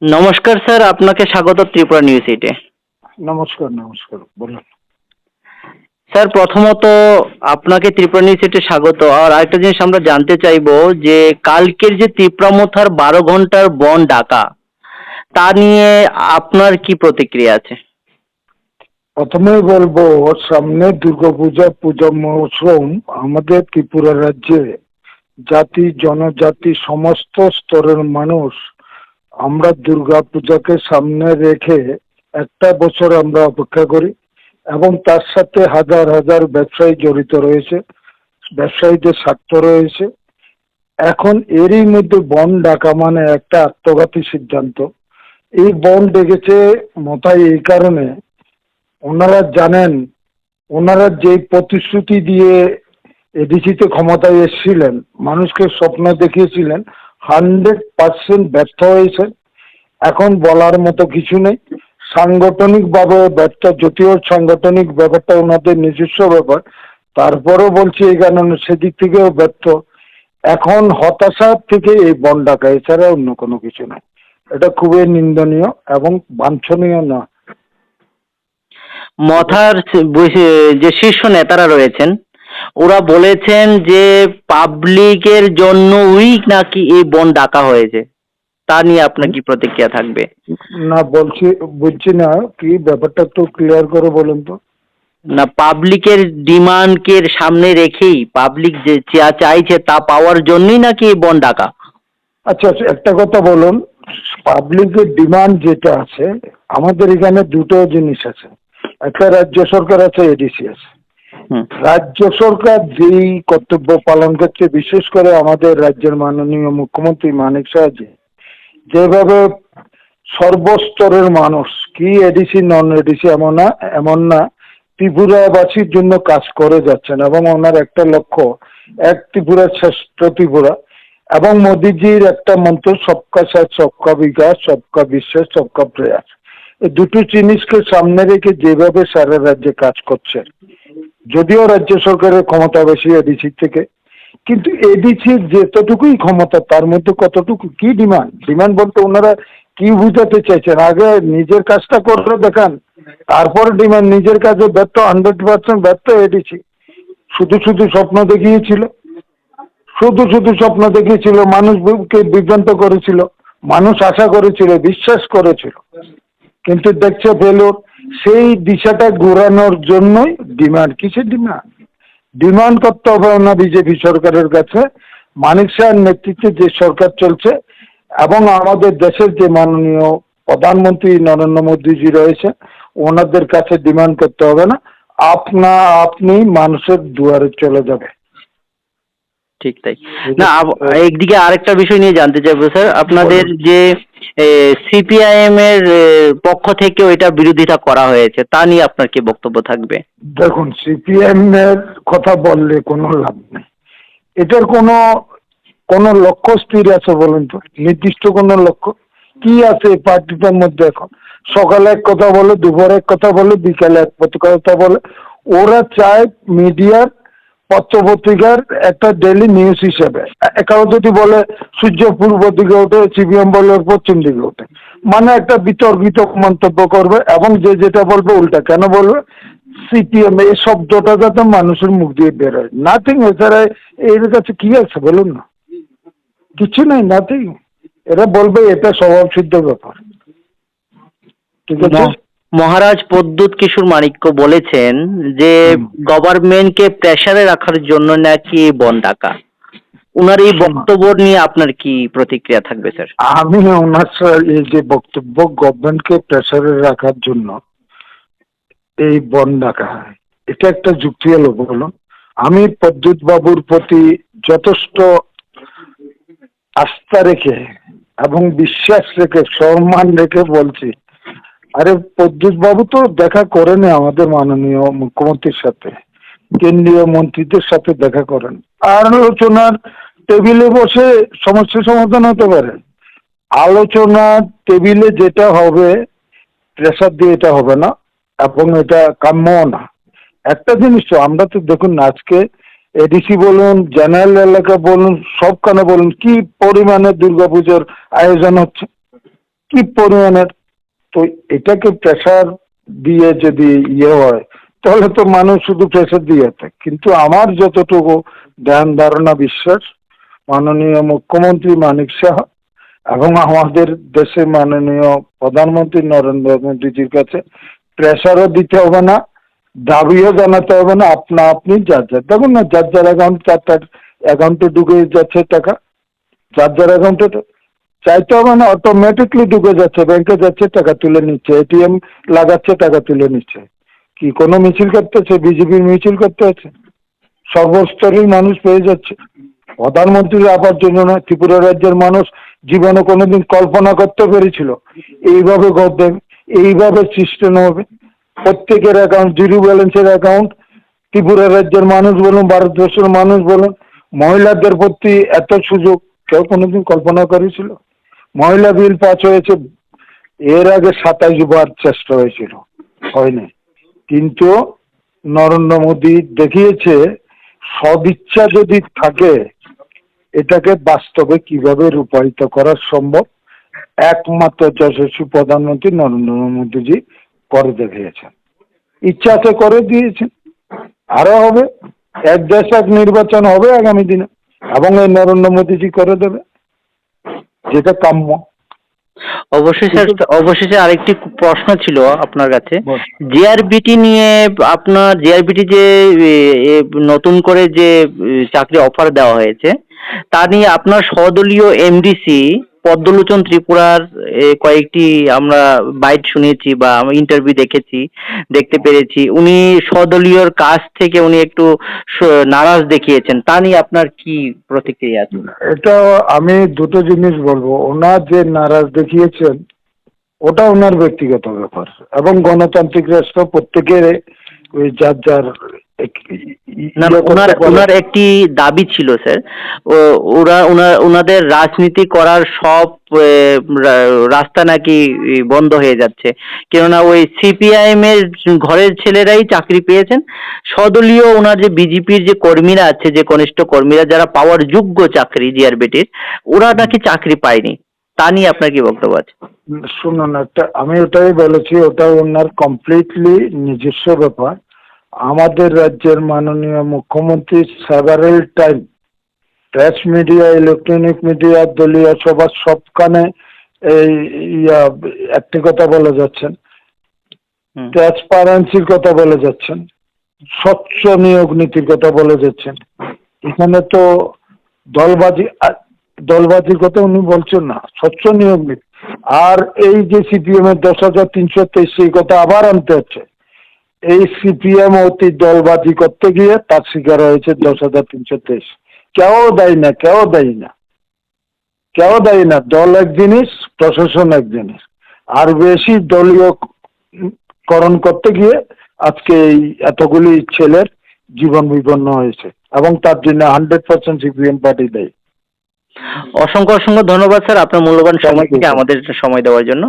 নমস্কার স্যার, আপনাকে স্বাগত ত্রিপুরা নিউজ এইটে। নমস্কার, নমস্কার। বলুন। স্যার, প্রথমত আপনাকে ত্রিপুরা নিউজ এইটে স্বাগত। আর আরেকটা জিনিস আমরা জানতে চাইবো যে কালকের যে তীব্রামথার 12 ঘন্টার বন ডাকা, তা নিয়ে আপনার কি প্রতিক্রিয়া আছে? প্রথমেই বলবো, সামনে দুর্গাপূজা, পূজা মৌসুম। আমাদের ত্রিপুরা রাজ্যে জাতি জনজাতি সমস্ত স্তরের মানুষ আমরা দুর্গা পূজাকে সামনে রেখে একটা বছর আমরা অপেক্ষা করি এবং তার সাথে হাজার হাজার ব্যবসায়ী জড়িত রয়েছে, ব্যবসায়ীদের স্বার্থ রয়েছে। এখন এরই মধ্যে বন ডাকা মানে একটা আত্মঘাতী সিদ্ধান্ত। এই বন ডেকেছে মাথায় এই কারণে, ওনারা জানেন, ওনারা যে প্রতিশ্রুতি দিয়ে এডিসিতে ক্ষমতায় এসেছিলেন, মানুষকে স্বপ্ন দেখিয়েছিলেন, 100% ব্যর্থ হয়েছে। এখন বলার মতো কিছু নেই। সাংগঠনিক ভাবে ব্যর্থ, যদিও সাংগঠনিক ব্যাপারটা ওনাদের নিজস্ব ব্যাপার, তারপরও বলছি এই কারণে সেদিক থেকেও ব্যর্থ। এখন হতাশা থেকে এই বন ডাকা, এছাড়া অন্য কোনো কিছু নাই। এটা খুবই নিন্দনীয় এবং বাঞ্ছনীয় না। মথার যে শীর্ষ নেতারা রয়েছেন, ওরা বলেছেন যে পাবলিকের জন্য উইক নাকি এই বন ডাকা হয়েছে। তা নিয়ে আপনার কি প্রতিক্রিয়া থাকবে? না, বুঝছি না, কি ব্যাপারটা একটু ক্লিয়ার করে বলুন তো। না, পাবলিকের ডিমান্ডকে সামনে রেখেই পাবলিক যে যা চাইছে তা পাওয়ার জন্যই নাকি এই বন ডাকা? আচ্ছা আচ্ছা, একটা কথা বলুন। পাবলিকের ডিমান্ড যেটা আছে, আমাদের এখানে দুটো জিনিস আছে। একটা রাজ্য সরকার আছে, এডিসি আছে। হুম। রাজ্য সরকার যেই কর্তব্য পালন করছে, বিশেষ করে আমাদের রাজ্যের মাননীয় মুখ্যমন্ত্রী মানিক সাহাজি যেভাবে সর্বস্তরের মানুষ, কি এডিসি নন এডিসি এমন না, ত্রিপুরাবাসীর জন্য কাজ করে যাচ্ছেন এবং ওনার একটা লক্ষ্য, এক ত্রিপুরা শ্রেষ্ঠ ত্রিপুরা। এবং মোদিজির একটা মন্ত্র, সবকা সাথ সবকা বিকাশ, সবকা বিশ্বাস, সবকা প্রয়াস। এই দুটো জিনিসকে সামনে রেখে যেভাবে সারা রাজ্যে কাজ করছে, যদিও রাজ্য সরকারের ক্ষমতা বেশি এডিসির থেকে, কিন্তু এডিসির যেতটুকুই ক্ষমতা তার মধ্যে কতটুকু কি ডিমান্ড বলতে ওনারা কি বুঝাতে চাইছেন? আগে নিজের কাজটা করে দেখান, তারপরে ডিমান্ড। নিজের কাজে ব্যর্থ, 100% ব্যর্থ এডিসি। শুধু শুধু স্বপ্ন দেখিয়েছিল, মানুষকে বিভ্রান্ত করেছিল, মানুষ আশা করেছিল, বিশ্বাস করেছিল, কিন্তু দেখছে ফেলুর। সেই দিশাটা ঘোরানোর জন্যই ডিমান্ড। কিসের ডিমান্ড করতে হবে না বিজেপি সরকারের কাছে। মানিক শাহের নেতৃত্বে যে সরকার চলছে এবং আমাদের দেশের যে মাননীয় প্রধানমন্ত্রী নরেন্দ্র মোদীজি রয়েছে, ওনাদের কাছে ডিমান্ড করতে হবে না, আপনি মানুষের দুয়ারে চলে যাবে। ঠিক তাই। না, একদিকে আরেকটা বিষয় নিয়ে জানতে চাইবো স্যার, আপনাদের যে সিপিআইএম এর পক্ষ থেকেও এটা বিরোধিতা করা হয়েছে, তা নিয়ে আপনার কি বক্তব্য থাকবে? দেখুন, সিপিএম এর কথা বললে কোনো লাভ নেই। এটার কোনো লক্ষ্য স্থির আছে বলুন তো? নির্দিষ্ট কোনো লক্ষ্য কি আছে এই পার্টিটার মধ্যে? এখন সকালে এক কথা বলে, দুপুরে এক কথা বলে, বিকালে এক কথা বলে। ওরা চায় মিডিয়ার, পত্রপত্রিকার একটা ডেলি নিউজ হিসেবে। কারো যদি বলে সূর্য পূর্ব দিকে ওঠে, সিপিএম বলে পশ্চিম দিকে ওঠে, মানে একটা বিতর্কিত মন্তব্য করবে এবং যে যেটা বলবে উল্টা কেন বলবে। সিপিএম এই শব্দটা যাতে মানুষের মুখ দিয়ে বেরোয়, নাথিং। এছাড়া এর কাছে কি আছে বলুন না? কিছু নাই, নাথিং। এরা বলবে এটা স্বভাব সিদ্ধ ব্যাপার। ঠিক আছে। মহারাজ প্রদ্যুৎ কিশোর মাণিক্য বলেছেন যে গভর্নমেন্টকে প্রেসারে রাখার জন্য নাকি এই বন ডাকা। উনার এই বক্তব্য নিয়ে আপনার কি প্রতিক্রিয়া থাকবে স্যার? আমি ওনার এই যে বক্তব্য, গভর্নমেন্টকে প্রেসারে রাখার জন্য এই বন ডাকা, এটা একটা যুক্তি হলো বলুন? আমি প্রদ্যুৎ বাবুর প্রতি যথেষ্ট আস্থা রেখে এবং বিশ্বাস রেখে, সম্মান রেখে বলছি, আরে প্রদ্যুৎ বাবু তো দেখা করেন আমাদের মাননীয় মুখ্যমন্ত্রীর সাথে, কেন্দ্রীয় মন্ত্রীদের সাথে দেখা করেন, আর আলোচনার টেবিলে বসে সমস্যা সমাধান হতে পারে। আলোচনার টেবিলে যেটা হবে, প্রেসার দিয়ে এটা হবে না এবং এটা কাম্যও না। একটা জিনিস তো, আমরা তো দেখুন আজকে এডিসি বলুন, জেনারেল এলাকা বলুন, সবখানে বলুন কি পরিমাণে দুর্গাপুজোর আয়োজন হচ্ছে। কি পরিমাণের। তো এটাকে প্রেসার দিয়ে যদি ইয়ে হয় তাহলে তো মানুষ শুধু প্রেসার দিয়ে থাকে। কিন্তু আমার যতটুকু ধ্যান ধারণা বিশ্বাস, মাননীয় মুখ্যমন্ত্রী মানিক সাহা এবং আমাদের দেশের মাননীয় প্রধানমন্ত্রী নরেন্দ্র মোদীজির কাছে প্রেসারও দিতে হবে না, দাবিও জানাতে হবে না, আপনা আপনি যার যার দেখুন না, যার যার তার অ্যাকাউন্টে ঢুকে যাচ্ছে টাকা, যার যার অ্যাকাউন্টে চাইতে হবে না, অটোমেটিকলি ঢুকে যাচ্ছে, ব্যাংকে যাচ্ছে, টাকা তুলে নিচ্ছে, এটিএম লাগাচ্ছে, টাকা তুলে নিচ্ছে। কি কোনো মিছিল করতেছে? বিজেপির মিছিল করতে আছে? সর্বস্তরের মানুষ পেয়ে যাচ্ছে। প্রধানমন্ত্রীর আবার জন্য না, ত্রিপুরা রাজ্যের মানুষ জীবনে কোনোদিন কল্পনা করতে পেরেছিল এইভাবে করবে, এইভাবে সিস্টেম হবে। প্রত্যেকের অ্যাকাউন্ট জিরো ব্যালেন্সের অ্যাকাউন্ট। ত্রিপুরা রাজ্যের মানুষ বলুন, ভারতবর্ষের মানুষ বলুন, মহিলাদের প্রতি এত সুযোগ কেউ কোনোদিন কল্পনা করেছিল? মহিলা বিল পাস হয়েছে, এর আগে 27 বার চেষ্টা হয়েছিল, হয়নি। কিন্তু নরেন্দ্র মোদী দেখিয়েছে সদিচ্ছা যদি থাকে এটাকে বাস্তবে কিভাবে রূপায়িত করা সম্ভব, একমাত্র যশস্বী প্রধানমন্ত্রী নরেন্দ্র মোদীজি করে দেখিয়েছেন। ইচ্ছা আছে করে দিয়েছেন, আরো হবে। এক দেশ এক নির্বাচন হবে আগামী দিনে, এবং এই নরেন্দ্র মোদীজি করে দেবে, যেটা কাম্য। অবশ্যই স্যার, অবশেষে আরেকটি প্রশ্ন ছিল আপনার কাছে। বল। জিআরবিটি নিয়ে, আপনার জিআরবিটি যে নতুন করে যে চাকরি অফার দেওয়া হয়েছে, তা নিয়ে আপনার সহদলীয় এমডিসি পদ্মলোচন ত্রিপুরার কয়েকটি আমরা বাইট শুনেছি বা ইন্টারভিউ দেখতে পেরেছি, উনি সহদলীয়র কাছ থেকে উনি একটু নারাজ দেখিয়েছেন, তা নিয়ে আপনার কি প্রতিক্রিয়া আছে? এটা আমি দুটো জিনিস বলবো। ওনার যে নারাজ দেখিয়েছেন ওটা ওনার ব্যক্তিগত ব্যাপার, এবং গণতান্ত্রিক রাষ্ট্র প্রত্যেকের ওই যার যার না, ওনার একটি দাবি ছিল স্যার, ওনাদের রাজনীতি করার সব রাস্তা নাকি বন্ধ হয়ে যাচ্ছে, কেননা ওই সিপিআইএম এর ঘরের ছেলেরাই চাকরি পেয়েছেন। সদলীয় ওনার যে বিজেপির যে কর্মীরা আছে, যে কনিষ্ঠ কর্মীরা যারা পাওয়ার যোগ্য চাকরি জিআরবিটির, ওরা নাকি চাকরি পায়নি, তা নিয়ে আপনার কি বক্তব্য আছে? শুনুন, একটা আমি ওটাই বলেছি, ওটা ওনার কমপ্লিটলি নিজস্ব ব্যাপার। আমাদের রাজ্যের মাননীয় মুখ্যমন্ত্রী several time press media, electronic media, দলীয় সভা সবখানে এই একটি কথা বলে যাচ্ছেন, ট্রান্সপারেন্সির কথা বলে যাচ্ছেন, স্বচ্ছ নিয়োগ নীতির কথা বলে যাচ্ছেন। এখানে তো দলবাজির কথা উনি বলছেন না, স্বচ্ছ নিয়োগ নীতি। আর এই যে সিপিএম এর 10,323 সেই কথা আবার আনতে হচ্ছে। এই সিপিএম অতি দলবাজি করতে গিয়ে তার শিকার হয়েছে 10,323। কেউ দেয় না, কেউ দেয় না, কেউ দেয় না। দল এক জিনিস, প্রশাসন এক জিনিস। আর বেশি দলীয়করণ করতে গিয়ে আজকে এই এতগুলি ছেলের জীবন বিপন্ন হয়েছে, এবং তার জন্য 100% সিপিএম পার্টি দেয়। অসংখ্য অসংখ্য ধন্যবাদ স্যার, আপনার মূল্যবান সময় থেকে আমাদের সময় দেওয়ার জন্য।